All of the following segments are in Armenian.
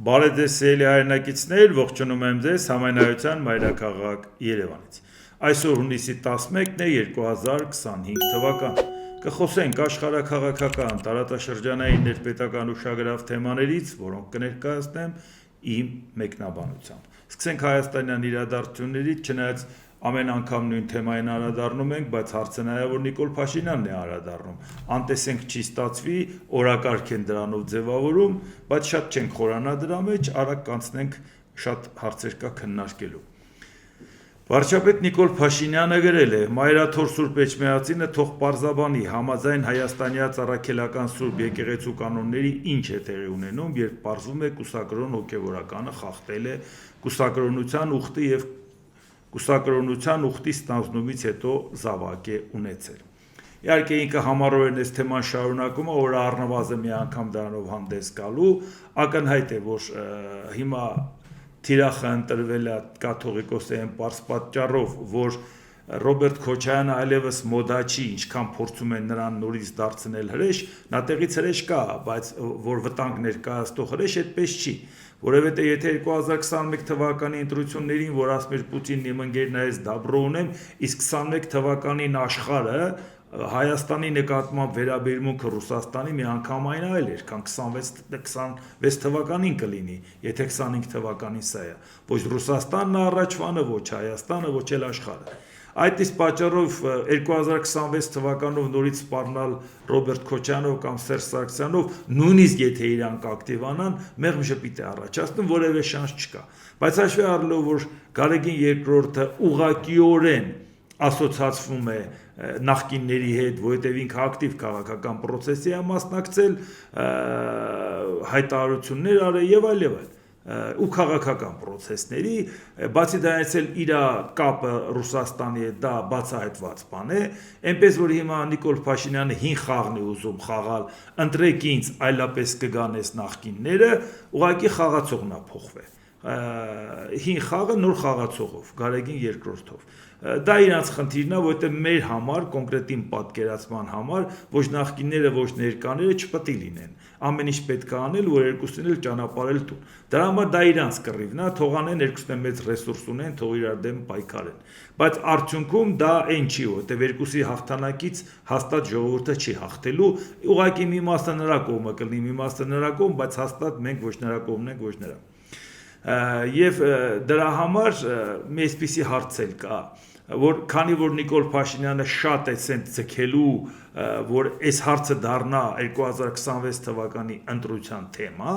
Բարեձեզ սիրելի հայրենակիցներ, ողջունում եմ ձեզ համայնայության մայրաքաղաք Երևանից։ Այսօր հունիսի 11-ն է 2025 թվական։ Կխոսենք աշխարհաքաղաքական, տարածաշրջանային ներպետական ուշագրավ թեմաներից, որոնք կներկայացնեմ իմ մեկնաբանությամբ։ Սկսենք հայաստանյան իրադարձություններից, չնայած ամեն անգամ նույն թեմային անդրադառնում ենք, բայց հարցը նաև որ Նիկոլ Փաշինյանն է անդրադառնում։ Անտեսենք չի ստացվի, օրակարգ են դրանով ձևավորում, բայց շատ չենք խորանա դրա մեջ, արագ կանցնենք շատ հարցեր կա քննարկելու։ Վարչապետ Նիկոլ Փաշինյանը գրել է. «Մայրաթոր Սուրբ Էջմիածինը թող պարզաբանի համաձայն հայաստանյա ծառաքելական Սուրբ եկեղեցու կանոնների ինչ է տեղի ունենում, երբ պարզվում է կուսակրոն հոգևորականը խախտել է կուսակրոնության ուխտի եւ կուսակրոնության ուխտի ստանձնումից հետո զավակ է ունեցել»։ Իհարկե ինքը համառորեն այս թեման շարունակում է, որ առնվազն մի անգամ դրանով հանդես գալու, ակնհայտ է, որ հիմա թիրախը ընտրվել է կաթողիկոսային պարզ պատճառով, որ Ռոբերտ Քոչարյանը այլևս մոդա չի, ինչքան փորձում են նրան նորից դարձնել հրեշ, նա տեղից հրեշ կա, բայց որ վտանգ ներկայացնող հրեշ այդպես չի, որովհետև եթե 2021 թվականի ընտրություններին, որ ասում էր Պուտինն իմ ընկերն է, ես դաբրո ունեմ, իսկ 21 թվականին աշխարհը Հայաստանի նկատմամբ վերաբերմունքը Ռուսաստանի մի անգամ այն այլ էր, քան 26 թվականին կլինի, եթե 25 թվականին սա է, ոչ Ռուսաստանն առաջվանը, ոչ Հայաստանը, ոչ էլ աշխարհը։ Այդ իսկ պատճառով 2026 թվականով նորից սպառնալ Ռոբերտ Քոչարյանով կամ Սերժ Սարգսյանով, նույնիսկ եթե իրանք ակտիվանան, մեղմ ժպիտ է առաջացնում, որևէ շանս չկա։ Բայց հաշվի առնելով, որ Գարեգին II-ը ուղղակիորեն ասոցացվում է նախկինների հետ, որովհետև ինքը ակտիվ քաղաքական պրոցեսի է մասնակցել, հայտարարություններ արել եւ այլ ու քաղաքական պրոցեսների, բացի դրանից էլ իր կապը Ռուսաստանի հետ դա բացահայտված բան է, այնպես որ հիմա Նիկոլ Փաշինյանը հին խաղն է ուզում խաղալ, ընտրեք ինձ, այլապես կգան այս նախկինները, ուղղակի խաղացողն է փոխվել։ Հին խաղը նոր խաղացողով, Գարեգին II-ով։ Դա իրանց խնդիրն է, որովհետև մեր համար, կոնկրետ իմ պատկերացման համար, ոչ նախկինները, ոչ ներկաները չպետք է լինեն։ Ամեն ինչ պետք է անել, որ երկուսին էլ ճանապարհել տուն։ Դրա համար դա իրանց կռիվն է, թող անեն, երկուսն էլ մեծ ռեսուրս ունեն, թող իրար դեմ պայքարեն։ Բայց արդյունքում դա այն չի, որովհետև երկուսի հաղթանակից հաստատ ժողովուրդը չի հաղթելու, ուղղակի մի մասը նրա կողմը կլինի, մի մասը նրա կողմ, բայց հաստատ մենք ոչ նրա կողմն ենք, ոչ նրա։ Եվ դրա համար մի այսպիսի հարց էլ կա, որ քանի որ Նիկոլ Փաշինյանը շատ է ցենց ձգելու, որ այս հարցը դառնա 2026 թվականի ընտրության թեմա,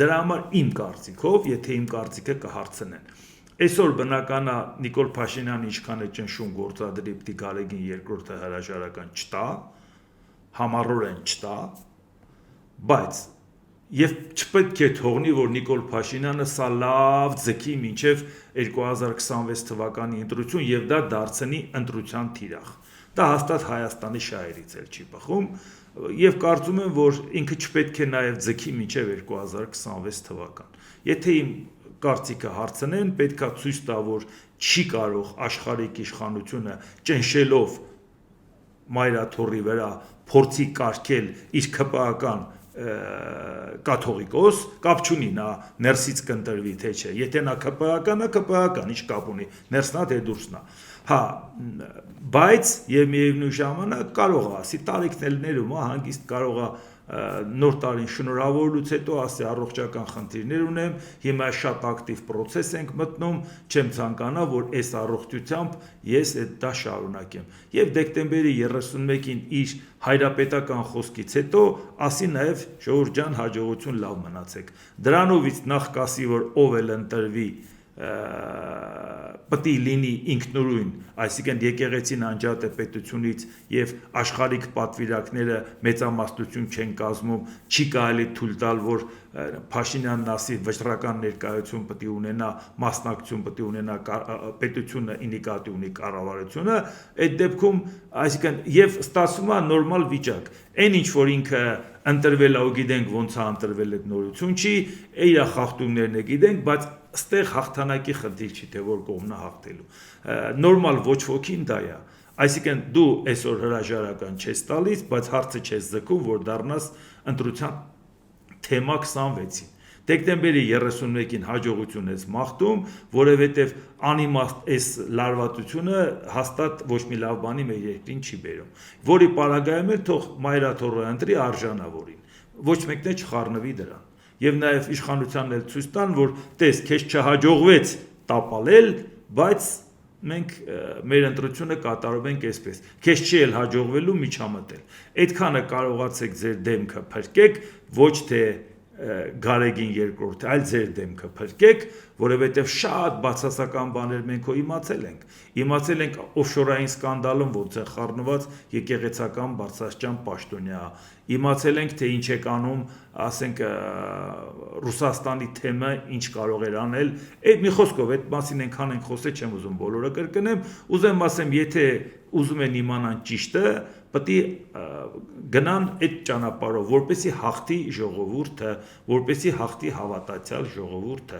դրա համար իմ կարծիքով, եթե իմ կարծիքը կհարցնեն, այսօր բնական է Նիկոլ Փաշինյանը ինչքան է ճնշում գործադրի պիտի Գարեգին II-ը հրաժարական չտա, համառորեն չտա, բայց եւ չպետք է թողնի, որ Նիկոլ Փաշինյանը սա լավ ձգի մինչեւ 2026 թվականի ընտրություն եւ դա դարձնի ընտրության թիրախ։ Դա հաստատ Հայաստանի շահերից էլ չի բխում եւ կարծում եմ, որ ինքը չպետք է նաեւ ձգի մինչեւ 2026 թվական։ Եթե իմ կարծիքը հարցնեն, պետքա ցույց տա, որ չի կարող աշխարհիկ իշխանությունը ճնշելով մայրաթորի վրա փորձի կարգել իր քպական կաթողիկոս, կապ չունի նա ներսից կընտրվի թե չէ, եթե նա ԿՊԱ-ական է, ԿՊԱ-ական, ինչ կապ ունի, ներսն է թե դուրսն է։ Հա, բայց եւ միևնույն ժամանակ կարող է, ասի տարիքն էլ ներում է, հանգիստ կարող է նոր տարին շնորհավորելուց հետո ասի առողջական խնդիրներ ունեմ, հիմա շատ ակտիվ պրոցես ենք մտնում, չեմ ցանկանա, որ այս առողջությամբ ես այդ դա շարունակեմ։ Եվ դեկտեմբերի 31-ին իր հայրապետական խոսքից հետո ասի նաև ժողովուրդ ջան, հաջողություն, լավ մնացեք։ Դրանովից նախ կասի, որ ով էլ ընտրվի պետք է լինի ինքնուրույն, այսինքն եկեղեցին անջատ է պետությունից եւ աշխարհիկ պատվիրակները մեծամասնություն չեն կազմում, չի կարելի թույլ տալ, որ Փաշինյանն ասի վճռական ներկայություն պետք է ունենա, մասնակցություն պետք է ունենա պետությունը ինիկատիվ ունի կառավարությունը, այդ դեպքում, այսինքն եւ ստացվում է նորմալ վիճակ։ Այն ինչ որ ինքը ընտրվել է ու գիտենք ոնց է ընտրվել այդ նորություն չի, իր խախտումներն է գիտենք, բայց ստեղ հաղթանակի խնդիր չի, թե որ կողմն է հաղթելու։ Նորմալ ոչ ոքին դա է։ Այսինքն դու այսօր հրաժարական չես տալիս, բայց հարցը չես ձգում, որ դառնաս ընտրության թեմա 26-ին։ Դեկտեմբերի 31-ին հաջողություն ես մաղթում, որովհետև անիմաստ այս լարվածությունը հաստատ ոչ մի լավ բանի մեր երկրին չի բերում, որի պարագայում էլ թող մայրաթորը ընտրի արժանավորին, ոչ մեկն է չխառնվի դրան։ Եվ նաև իշխանությանն էլ ցույց տան, որ տես, քեզ չհաջողվեց տապալել, բայց մենք մեր ընտրությունը կատարում ենք այսպես։ Քեզ չի էլ հաջողվելու միջամտել։ Այդքանը կարողացեք ձեր դեմքը փրկեք, ոչ թե Գարեգին երկրորդ, այլ ձեր դեմքը փրկեք, որովհետև շատ բացասական բաներ մենք իմացել ենք օֆշորային սկանդալում ոնց է խառնված եկեղեցական բարձրաստիճան պաշտոնյա, իմացել ենք թե ինչ է անում, ասենք Ռուսաստանի թեմը ինչ կարող էր անել, այդ մի խոսքով այդ մասին այնքան ենք խոսել, չեմ ուզում բոլորը կրկնեմ, ուզեմ ասեմ, եթե ուզում են իմանան ճիշտը, պետք է գնան այդ ճանապարհով, որպեսզի հաղթի ժողովուրդը, որպեսզի հաղթի հավատացյալ ժողովուրդը,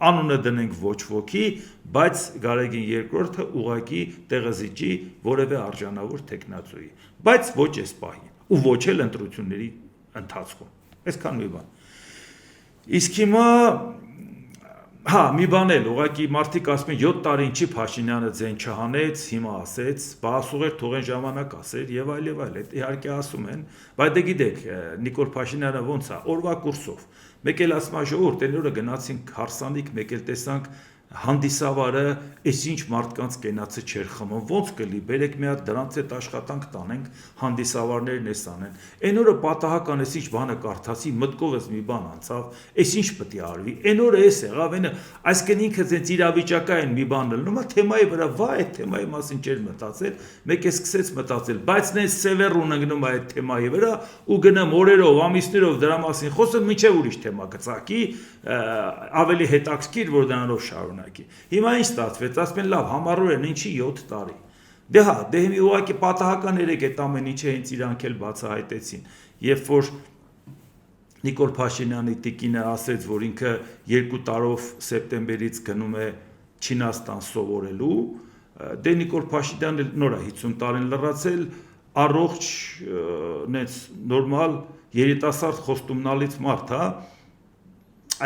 անունը դնենք ոչ ոքի, բայց Գարեգին երկրորդը ուղղակի տեղը զիջի որևէ արժանավոր տեխնացուի, բայց ոչ այս պահին, ու ոչ էլ ընտրությունների ընթացքում, այսքան մի բան։ Իսկ հիմա մի բան էլ, ուղղակի մարդիկ ասում են 7 տարի ինչի Փաշինյանը ձեն չհանեց, հիմա ասեց, բա ասուղեր թողեն ժամանակ ասեր եւ այլ, իհարկե ասում են, բայց դե գիտեք, Նիկոլ Փաշինյանը ոնց է, օրվա կուրսով, մեկ էլ ասում է ժողովուրդ, այն օրը գնացինք հարսանիք, մեկ էլ տեսանք հանդիսավարը այսինչ մարդկանց կենացը չէր խմում, ոնց կլի, բերեք մի հատ դրանց հետ աշխատանք տանենք, հանդիսավարներն էս անեն, այն օրը պատահական այսինչ բանը կարդացի, մտքովս մի բան անցավ, այսինչ պետք է արվի, այն օրը էս եղավ, այսինքն ինքը ձեզ իրավիճակային մի բան լնում է, թեմայի վրա, վայ, այդ թեմայի մասին չէր մտածել, մեկ է սկսեց մտածել, բայց նենց սևեռուն ընկնում է այդ թեմայի վրա ու գնամ օրերով, ամիսներով դրա մասին խոսում, մինչև ուրիշ թեմա գծակի, ավելի հետաքրքիր, որ դրանով շարունակի։ Հիմա ինչ ստացվեց, ասում են լավ, համառորեն ինչի 7 տարի։ Դե հա, դե հիմա ուղղակի պատահական երեք այդ ամեն ինչը հենց իրանք էլ բացահայտեցին։ Երբ որ Նիկոլ Փաշինյանի տիկինը ասեց, որ ինքը 2 տարով սեպտեմբերից գնում է Չինաստան սովորելու, դե Նիկոլ Փաշինյանը նոր է 50 տարին լրացել, առողջ, նենց նորմալ երիտասարդ խոստումնալից մարդ, հա։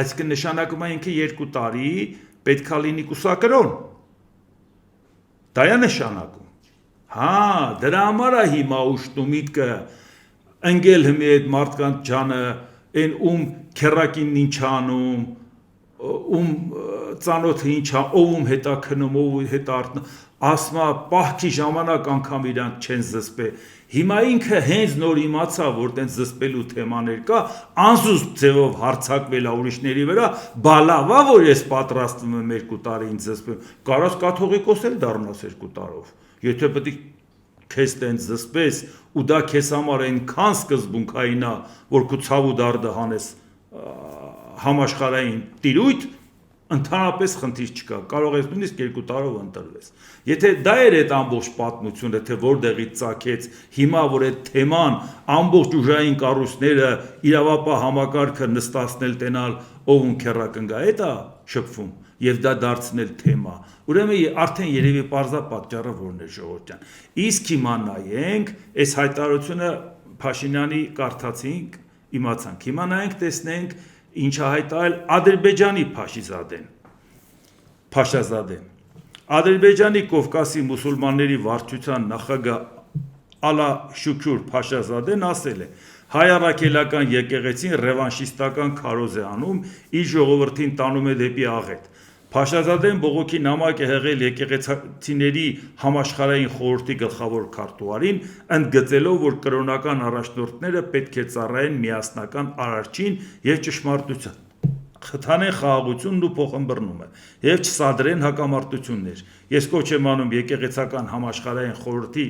Այսինքն նշանակում է ինքը 2 տարի պետքա լինի կուսակրոն։ Դա է նշանակում։ Հա, դրա համար է հիմա ուշտու միտքը ընկել հիմի այդ մարդկանց ջանը, այն քերակինն ինչ անում, ծանոթը ինչ ա, ում հետա քնում, ով հետա արթնում, ասմա պահքի ժամանակ անգամ իրանք չեն զսպել։ Հիմա ինքը հենց նոր իմացավ, որ տենց զսպելու թեմաներ կա, անզուսպ ձևով հարձակվել է ուրիշների վրա, բալավա, որ ես պատրաստվում եմ 2 տարի ինձ զսպեմ, կարաս կաթողիկոս էլ դառնաս 2 տարով, եթե պետք է քեզ տենց զսպես, ու դա քեզ համար այնքան սկզբունքային է, որ քո ցավ ու դարդը հանես համաշխարհային տիրույթ, ընդհանրապես խնդիր չկա, կարող ես նույնիսկ 2 տարով ընտրվես։ Եթե դա էր այդ ամբողջ պատմությունը, թե որտեղից ծագեց, հիմա որ այդ թեման ամբողջ ուժային կառույցները իրավապահ համակարգը նստացնել տենալ, ով քերակնգա, այդ է շփվում եւ դա դարձնել թեմա։ Ուրեմն արդեն երևի պարզա պատճառը որն է ժողովրդյան։ Իսկ հիմա նայենք, այս հայտարարությունը Փաշինյանի կարդացինք, իմացանք։ Հիմա նայենք, տեսնենք ինչ է հայտարարել Ադրբեջանի Փաշազադեն։ Ադրբեջանի Կովկասի մուսուլմանների վարչության նախագահ Ալա Շուքյուր Փաշազադեն ասել է. հայ առաքելական եկեղեցին ռևանշիստական քարոզ է անում, իր ժողովրդին տանում է դեպի աղետ։ Փաշազադեն բողոքի նամակ է հղել եկեղեցիների համաշխարհային խորհրդի գլխավոր քարտուղարին, ընդգծելով, որ կրոնական առաջնորդները պետք է ծառայեն միասնական արարչին եւ ճշմարտության, խթանեն խաղաղությունն ու փոխըմբռնումը եւ չսադրեն հակամարտություններ։ Ես կոչ եմ անում եկեղեցական համաշխարհային խորհրդի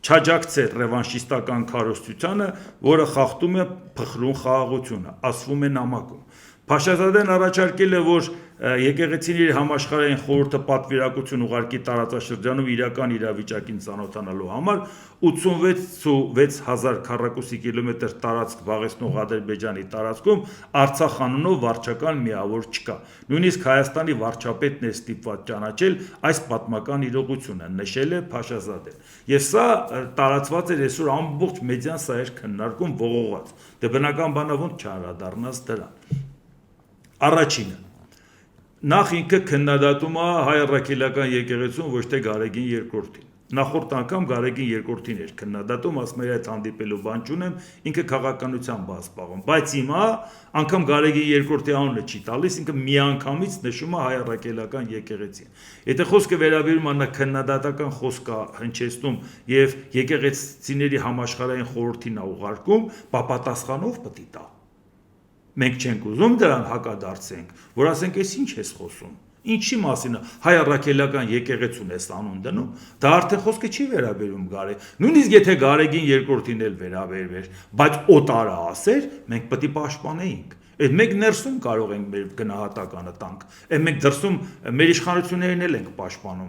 չաջակցել ռևանշիստական քարոզչությանը, որը խախտում է փխրուն խաղաղությունը, ասվում է նամակում։ Փաշազադեն առաջարկել է, որ եկեղեցին իր համաշխարհային խորհուրդը պատվիրակություն ուղարկի տարածաշրջանում իրական իրավիճակին ծանոթանալու համար 86,000 քառակուսի կիլոմետր տարածք զբաղեցնող Ադրբեջանի տարածքում Արցախ անունով վարչական միավոր չկա։ Նույնիսկ Հայաստանի վարչապետն է ստիպված ճանաչել այս պատմական իրողությունը, նշել է Փաշազադեն։ Եվ սա տարածված էր այսօր ամբողջ մեդիան սա էր քննարկում ողողված։ Դե բնական բանա ոնց չարադառնաց դրան։ Առաջինը նախ ինքը քննադատում է հայ առաքելական եկեղեցուն ոչ թե Գարեգին II-ին։ Նախորդ անգամ Գարեգին II-ին էր քննադատում, ասում էր այդ հանդիպելու բան չունեմ, ինքը քաղաքականությամբ է զբաղվում, բայց հիմա անգամ Գարեգին II-ի անունը չի տալիս, ինքը միանգամից նշում է հայ առաքելական եկեղեցին։ Եթե խոսքը վերաբերում է քննադատական խոսք է հնչեցնում եւ եկեղեցիների համաշխարհային խորհրդին է ուղարկում, պատասխանով պետք է տա։ Մենք չենք ուզում դրան հակադարձենք, որ ասենք, այս ինչ ես խոսում, ինչի մասին է, հայ առաքելական եկեղեցուն ես անուն դնում, դա արդեն խոսքը չի վերաբերում Գարեգին, նույնիսկ եթե Գարեգին II-ին էլ վերաբերվեր, բայց օտարը ասեր, մենք պետք է պաշտպանեինք։ Այդ մենք ներսում կարող ենք մեր գնահատականը տանք, այդ մենք դրսում մեր իշխանություններին էլ ենք պաշտպանում,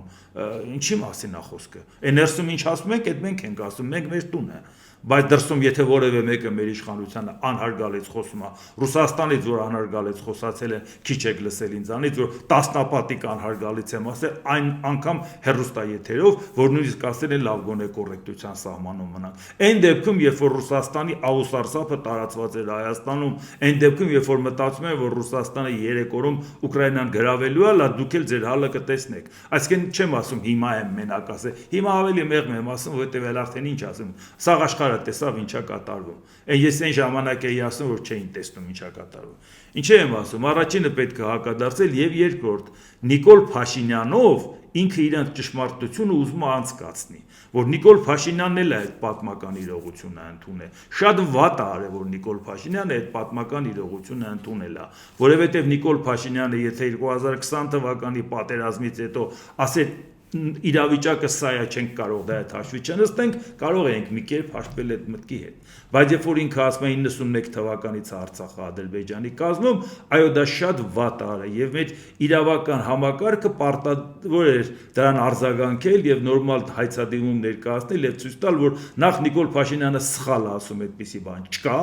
ինչի մասին է խոսքը։ Այդ ներսում ինչ ասում ենք, այդ մենք ենք ասում, մենք մեր տունը։ Բայց դրսում եթե որևէ մեկը մեր իշխանությանը անհարգալից խոսում է, Ռուսաստանից որ անհարգալից խոսացել են, քիչ եք լսել ինձանից, որ տասնապատիկ անհարգալից եմ ասել, այն անգամ հեռուստաեթերով, որ նույնիսկ ասել են լավ գոնե կոռեկտության սահմանում մնանք։ Այն դեպքում, երբ որ Ռուսաստանի աուսարսափը տարածված էր Հայաստանում, այն դեպքում, երբ որ մտածում են, որ Ռուսաստանը 3 օրում Ուկրաինան գրավելու է, լա դուք էլ ձեր հալը կտեսնեք։ Այսինքն չեմ ասում հիմա եմ մենակ ասել, հիմա ավելի մեղմ եմ ասում, որովհետև էլ արդեն ինչ ասում, սաղ աշխարհը տեսավ ինչա կատարվում։ Ես այն ժամանակ էի ասում, որ չէին տեսնում ինչա կատարվում։ Ինչի եմ ասում, առաջինը պետք է հակադարձել եւ երկրորդ, Նիկոլ Փաշինյանով ինքը իրան ճշմարտությունը ուզում է անցկացնի, որ Նիկոլ Փաշինյանն էլ է այդ պատմական իրողությունը ընդունել։ Շատ վատ է արել, որ Նիկոլ Փաշինյանը այդ պատմական իրողությունը ընդունել է, որովհետեւ Նիկոլ Փաշինյանը եթե 2020 թվականի պատերազմից հետո ասել իրավիճակը սա է, չենք կարող դա այդ հաշվի չնստենք, կարող ենք մի կերպ հաշտվել այդ մտքի հետ։ Բայց երբ որ ինքը ասում է 91 թվականից Արցախը Ադրբեջանի կազմում, այո դա շատ վատ է եւ մեր իրավական համակարգը պարտավոր էր դրան արձագանքել եւ նորմալ հայցադիմում ներկայացնել եւ ցույց տալ, որ նախ Նիկոլ Փաշինյանը սխալ է ասում այդպիսի բան չկա,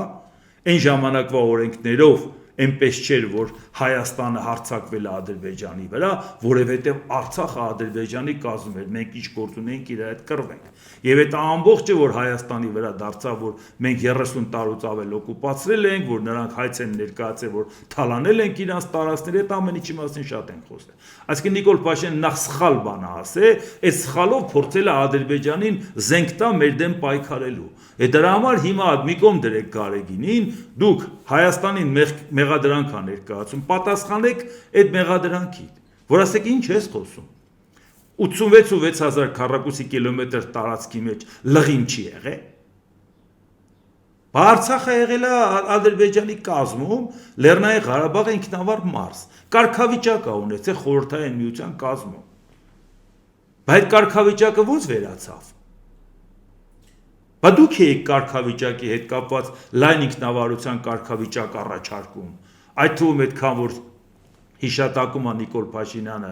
այն ժամանակվա օրենքներով այնպես չէր, որ Հայաստանը հարձակվել է Ադրբեջանի վրա, որովհետև Արցախը Ադրբեջանի կազմում էր, մենք ինչ գործ ունենք իր հետ կռվենք։ Եվ այդ ամբողջը, որ Հայաստանի վրա դարձավ, որ մենք 30 տարուց ավել օկուպացրել ենք, որ նրանք հայց են ներկայացել, որ թալանել ենք իրանց տարածքները, այդ ամեն ինչի մասին շատ են խոսել։ Այսինքն Նիկոլ Փաշինյանը նախ սխալ բան է ասել, այդ սխալով փորձել է Ադրբեջանին զենք տա մեր դեմ պայքարելու։ Դրա համար հիմա մի կողմ դրեք Գարեգինին, դուք Հայաստանին մեղադրանք ա ներկայացում, պատասխանեք այդ մեղադրանքին, որ ասեք ինչ ես խոսում։ 86,600 քառակուսի կիլոմետր տարածքի մեջ լղիմ չի եղել։ Արցախը եղել է Ադրբեջանի կազմում, Լեռնային Ղարաբաղը ինքնավար մարզ, կարգավիճակ ա ունեցել խորհրդային միության կազմում։ Բայց կարգավիճակը ո՞նց վերացավ։ Բայց դուք եք կարգավիճակի հետ կապված լայն ինքնավարության կարգավիճակ առաջարկում։ Այդ թվում այդքան որ հիշատակում է Նիկոլ Փաշինյանը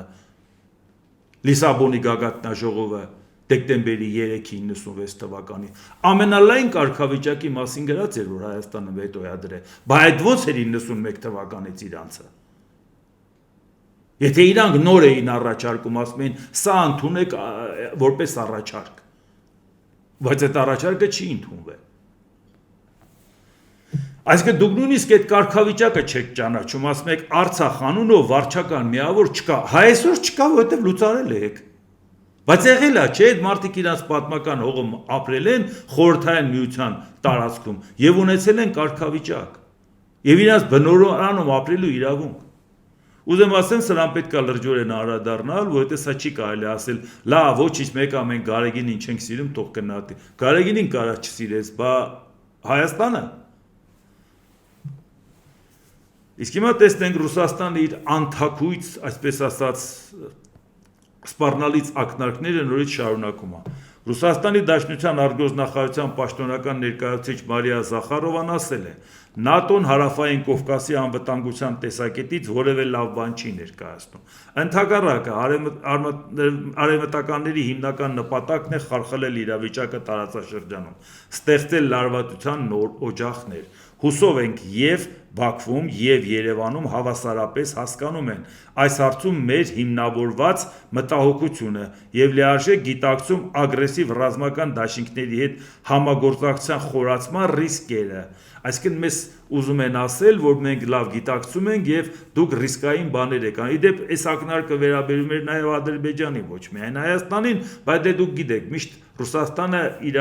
Լիսաբոնի գագաթնաժողովը դեկտեմբերի 3-ի 96 թվականին ամենալայն կարգավիճակի մասին գրած էր որ Հայաստանը վետո է դրել, բայց այդ ո՞նց էր 91 թվականից իրանցը։ Եթե իրանք նոր էին առաջարկում, ասում էին սա ընդունեք որպես առաջարկ, բայց այդ առաջարկը չի ընդունվել։ Այսինքն դուք նույնիսկ այդ կարգավիճակը չեք ճանաչում, ասում եք Արցախ անունով վարչական միավոր չկա, այսօր չկա, որովհետև լուծարել եք։ Բայց եղել է, չէ՞, այդ մարդիկ իրաց պատմական հողը ապրել են խորհրդային միության տարածքում եւ ունեցել են կարգավիճակ եւ իրաց բնորանում ապրելու իրավունք։ Ուզեմ ասեմ, սրան պետք է լրջորեն անդրադառնալ, որովհետեւ սա չի կարելի ասել, լավ, ոչինչ մեկը մենք Գարեգինին չենք սիրում, թող գնահատի։ Գարեգինին կարա չսիրես, բա Հայաստանը։ Իսկ հիմա տեսնենք Ռուսաստանը իր անթակույց, այսպես ասած, սպառնալից ակնարկները նորից շարունակում է։ Ռուսաստանի Դաշնության արտգործնախարարության պաշտոնական ներկայացուցիչ Մարիա Զախարովան ասել է. ՆԱՏՕ-ն հարավային Կովկասի անվտանգության տեսակետից որևէ լավ բան չի ներկայացնում։ Ընդհակառակը արևմտականների հիմնական նպատակն է խարխլել իրավիճակը տարածաշրջանում, ստեղծել լարվածության նոր օջախներ։ Հուսով ենք և Բաքվում և Երևանում հավասարապես հասկանում են այս հարցում մեր հիմնավորված մտահոգությունը և լիարժեք գիտակցում ագրեսիվ ռազմական դաշինքների հետ համագործակցության խորացման ռիսկերը։ Այսինքն մեզ ուզում են ասել, որ մենք լավ գիտակցում ենք և դուք ռիսկային բաներ եք անում։ Իդեպ այս ակնարկը վերաբերում էր նաև Ադրբեջանին, ոչ միայն Հայաստանին, բայց դե դուք գիտեք, միշտ Ռուսաստանը իր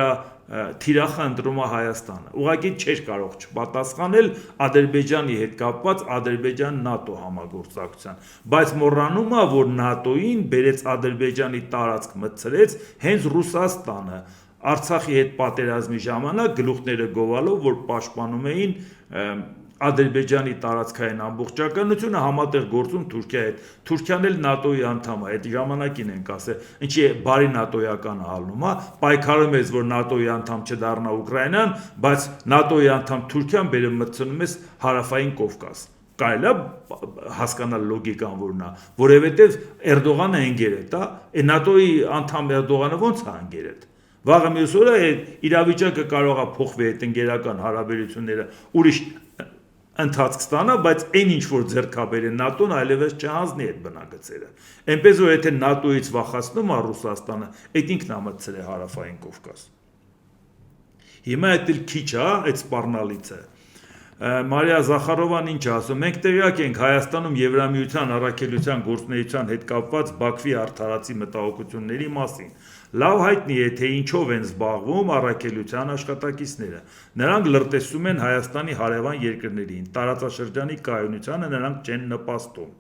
թիրախը ընտրում է Հայաստանը։ Ուղղակի չէր կարող չպատասխանել Ադրբեջանի հետ կապված Ադրբեջան-ՆԱՏՕ համագործակցության, բայց մոռանում է, որ ՆԱՏՕ-ին բերեց Ադրբեջանի տարածք մտցրեց հենց Ռուսաստանը։ Արցախի հետ պատերազմի ժամանակ գլուխները գովալով, որ պաշտպանում էին Ադրբեջանի տարածքային ամբողջականությունը, համատեղ գործում Թուրքիայի հետ։ Թուրքիան էլ ՆԱՏՕ-ի անդամ է, այդ ժամանակին ենք ասել, ինչի բարի ՆԱՏՕ-ական ալնում է, պայքարում ես, որ ՆԱՏՕ-ի անդամ չդառնա Ուկրաինան, բայց ՆԱՏՕ-ի անդամ Թուրքիան բերում մտցնում ես հարավային Կովկաս։ Կարելի է հասկանալ լոգիկան որն է, որովհետև Էրդողանը ընկեր է, ՆԱՏՕ-ի անդամ Էրդողանը ոնց է ընկեր։ Վաղը մյուս օրը իրավիճակը կարող է փոխվի այդ ընկերական հարաբերությունները ուրիշ ընթացք ստանա, բայց այն ինչ որ ձեռքաբեր է ՆԱՏՕ-ն այլևս չհանձնի այդ բնագծերը։ Այնպես որ եթե ՆԱՏՕ-ից վախացնում է Ռուսաստանը, այդ ինքն է մտցրել հարավային Կովկաս։ Հիմա այդ էլ քիչ է, այդ սպառնալիցը։ Մարիա Զախարովան ինչ ասում, մենք տեղյակ ենք Հայաստանում Եվրամիության առաքելության գործունեության հետ կապված Բաքվի արդարացի մտահոգությունների մասին։ Լավ հայտնի է, թե ինչով են զբաղվում առաքելության աշխատակիցները։ Նրանք լրտեսում են Հայաստանի հարևան երկրներին, տարածաշրջանի կայունությանը նրանք չեն նպաստում։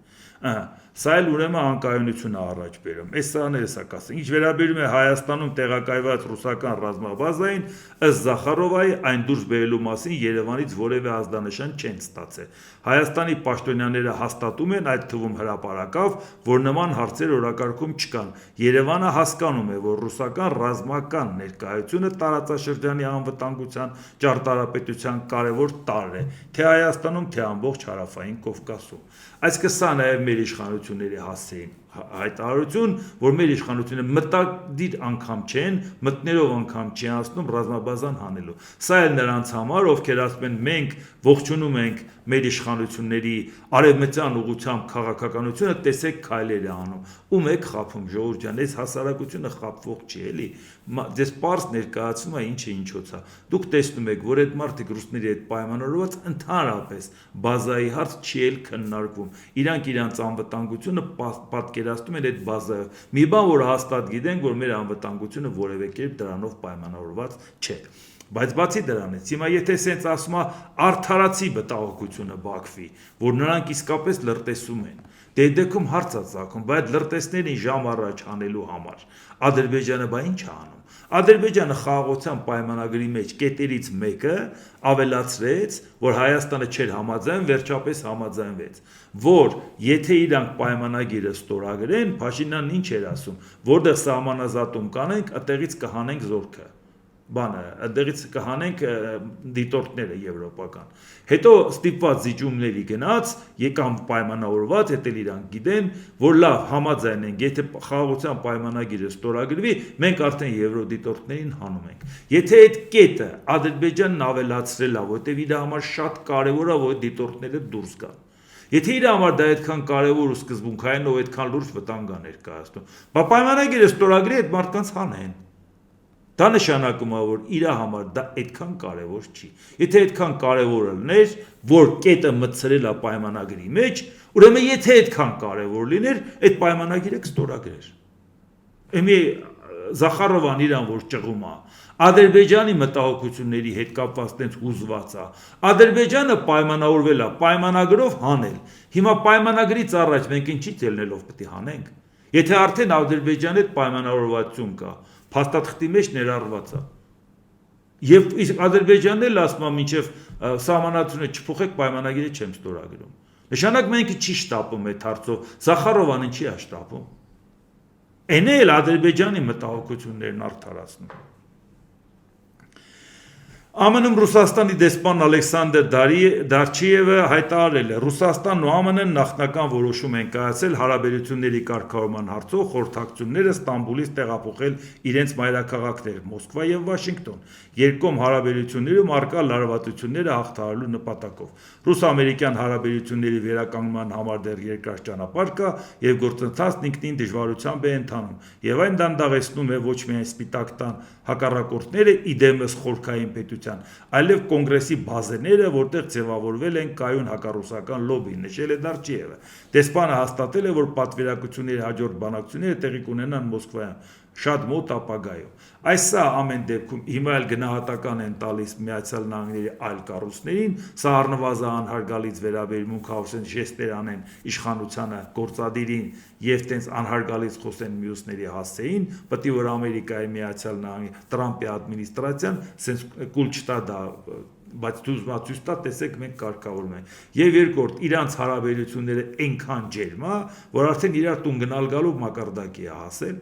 Սա էլ ուրեմն անկայունություն է առաջ բերում։ Այս սաները սա կասեն։ Ինչ վերաբերում է Հայաստանում տեղակայված ռուսական ռազմաբազային, ըստ Զախարովայի, այն դուրս բերելու մասին Երևանից որևէ ազդանշան չեն ստացել։ Հայաստանի պաշտոնյաները հաստատում են, այդ թվում հրապարակավ, որ նման հարցեր օրակարգում չկան։ Երևանը հասկանում է, որ ռուսական ռազմական ներկայությունը տարածաշրջանի անվտանգության ճարտարապետության կարևոր տարր է, թե Հայաստանում, թե ամբողջ հարավային Կովկասում։ Այսինքն սա նաև մեր իշխանությունների հասցեին հայտարարություն, որ մեր իշխանությունները մտադիր անգամ չեն, մտներով անգամ չի անցնում ռազմաբազան հանելու։ Սա էլ նրանց համար, ովքեր ասում են մենք ողջունում ենք մեր իշխանությունների արևմտյան ուղղությամբ քաղաքականությունը, տեսեք քայլեր է անում։ Ում եք խափում, ժողովուրդ ջան, այս հասարակությունը խափվող չի էլի։ Դες պարզ ներկայացում է ինչը ինչոց է։ Դուք տեսնում եք, որ այդ մարդիկ ռուսների հետ պայմանավորված ընդհանրապես բազայի հարց չի էլ քննարկվում։ Իրանք իրանց անվտանգությունը պատկերացնում են այդ բազայով։ Մի բան, որ հաստատ գիտենք, որ մեր անվտանգությունը որևէ կերպ դրանով պայմանավորված չէ։ Բայց բացի դրանից, հիմա եթե սենց ասում է արդարացի մտահոգությունը Բաքվի, որ նրանք իսկապես լրտեսում են, դե դեպքում հարց է ծագում, բայց լրտեսներին ժամ առաջ հանելու համար Ադրբեջանը բա ինչ է անում։ Ադրբեջանը խաղաղության պայմանագրի մեջ կետերից մեկը ավելացրեց, որ Հայաստանը չէր համաձայն, վերջապես համաձայնվեց, որ եթե իրանք պայմանագիրը ստորագրեն, Փաշինյանն ինչ էր ասում, որտեղ սահմանազատում կանենք, այդտեղից կհանենք զորքը։ Այդտեղից կհանենք դիտորդները եվրոպական։ Հետո ստիպված զիջումների գնաց, եկան պայմանավորված, հետել իրանք գիտեն, որ լավ համաձայն ենք, եթե խաղաղության պայմանագիրը ստորագրվի, մենք արդեն եվրոդիտորդներին հանում ենք։ Եթե այդ կետը Ադրբեջանն ավելացրել է, որտեղ իր համար շատ կարևոր է, որ դիտորդները դուրս գան։ Եթե իր համար դա այդքան կարևոր ու սկզբունքային ու այդքան լուրջ վտանգ է ներկայացնում, բա պայմանագիրը ստորագրի այդ մարդկանց հանեն։ Դա նշանակում է, որ իր համար դա այդքան կարևոր չի։ Եթե այդքան կարևոր լիներ, որ կետը մտցրել է պայմանագրի մեջ, ուրեմն եթե այդքան կարևոր լիներ, այդ պայմանագիրը կստորագրեր։ Եմի Զախարովան իրան որ ճղում է, Ադրբեջանի մտահոգությունների հետ կապված տենց հուզված է։ Ադրբեջանը պայմանավորվել է պայմանագրով հանել։ Հիմա պայմանագրից առաջ մենք ինչի՞ ելնելով պետք է հանենք։ Եթե արդեն Ադրբեջանի հետ պայմանավորվածություն կա, փաստաթղթի մեջ ներառված է։ Եվ իսկ Ադրբեջանն էլ ասում է, մինչև սահմանադրությունը չփոխեք, պայմանագիրը չեմ ստորագրում։ Նշանակ մենք չի շտապում այդ հարցով։ Զախարովան ինչի է շտապում։ Այն էլ Ադրբեջանի մտահոգություններն արդարացնում։ ԱՄՆ-ում Ռուսաստանի դեսպան Ալեքսանդր Դարչիևը հայտարարել է. Ռուսաստանն ու ԱՄՆ-ն նախնական որոշում են կայացել հարաբերությունների կարգավորման հարցով խորհրդակցությունները Ստամբուլից տեղափոխել իրենց մայրաքաղաքներ Մոսկվա եւ Վաշինգտոն, երկկողմ հարաբերություններում առկա լարվածությունները հաղթահարելու նպատակով։ Ռուս-ամերիկյան հարաբերությունների վերականգնման համար դեռ երկար ճանապարհ կա եւ գործընթացն ինքնին դժվարությամբ է ընթանում, եւ այն դանդաղեցնում է ոչ միայն Սպիտակ տան հակառակորդները իդեմս խորքային պետության, այլև կոնգրեսի բազեները, որտեղ ձևավորվել են կայուն հակառուսական լոբի, նշել է Դարչիևը։ Դեսպանը հաստատել է, որ պատվիրակությունների հաջորդ բանակցությունները տեղի կունենան Մոսկվայում շատ մոտ ապագայում։ Այս սա ամեն դեպքում հիմա էլ գնահատական են տալիս Միացյալ Նահանգների այլ կառույցներին, սա առնվազն անհարգալից վերաբերմունք հավասար ժեստեր անեն իշխանությանը, գործադիրին եւ տենց անհարգալից խոսեն մյուսների հասցեին, պետք է որ Ամերիկայի Միացյալ Նահանգի Տրամպի ադմինիստրացիան սենց կուլ չտա դա, բայց ցույց տա, տեսեք մենք կարգավորում ենք։ Եվ երկրորդ, իրանց հարաբերությունները այնքան ջերմ է, որ արդեն իրար տուն գնալ գալով մակարդակի է հասել։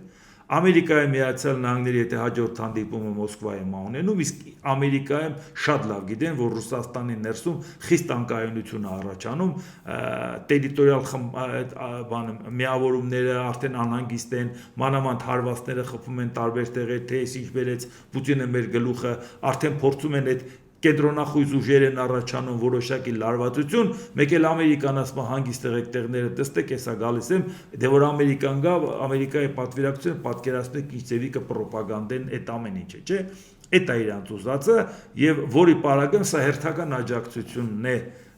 Ամերիկայի Միացյալ Նահանգների հետ հաջորդ հանդիպումը Մոսկվայում ունենում, իսկ Ամերիկայում շատ լավ գիտեն, որ Ռուսաստանի ներսում խիստ անկայունություն է առաջանում, տերիտորիալ միավորումները արդեն անհանգիստ են, մանավանդ հարվածները խփում են տարբեր տեղեր, թե ինչ բերեց Պուտինը մեր գլուխը, արդեն փորձում են այդ կենտրոնախույզ ուժեր են առաջանում որոշակի լարվածություն, մեկ էլ Ամերիկան ասում է հանգիստ եղեք տեղները տեստեք, հեսա գալիս եմ, դե որ Ամերիկան գա, Ամերիկայի պատվիրակությունը պատկերացնեք ինչ ձևի կպրոպագանդեն այդ ամեն ինչը, չէ՞։ Այդ է իրանց ուզածը եւ որի պարագան սա հերթական աջակցությունն է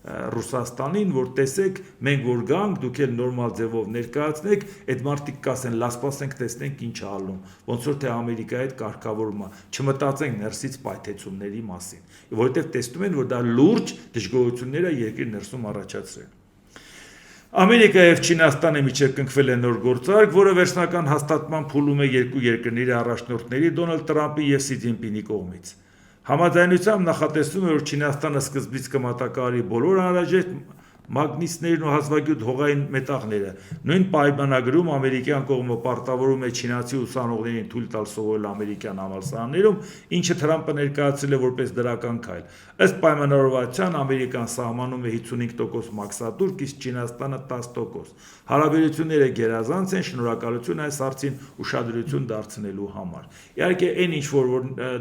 Ռուսաստանին, որ տեսեք, մենք որ գանք, դուք էլ նորմալ ձևով ներկայացնեք, այդ մարդիկ կասեն, լաս սպասենք, տեսնենք ինչ է ալնում, ոնց որ թե Ամերիկայի հետ կարգավորումը, չմտածենք ներսից պայթեցումների մասին, որովհետև տեսնում են, որ դա լուրջ դժգոհություններ է երկրի ներսում առաջացրել։ Ամերիկայի եւ Չինաստանի միջև կնքվել է նոր գործարք, որը վերջնական հաստատման փուլում է երկու երկրների առաջնորդների Դոնալդ Տրամփի եւ Սի Ցզինպինի կողմից։ Համաձայնությամբ նախատեսվում է, որ Չինաստանը սկզբից կմատակարարի բոլոր անհրաժեշտ մագնիսներն ու հազվագյուտ հողային մետաղները։ Նույն պայմանագրում ամերիկյան կողմը պարտավորում է չինացի ուսանողներին թույլ տալ սովորել ամերիկյան համալսարաններում, ինչը Թրամփը ներկայացրել է որպես դրական քայլ։ Ըստ պայմանավորվածության Ամերիկան սահմանում է 55% մաքսատուրք, իսկ Չինաստանը 10%։ Հարաբերությունները գերազանց են, շնորհակալություն այս հարցին ուշադրություն դարձնելու համար։ Իհարկե, այն ինչ որ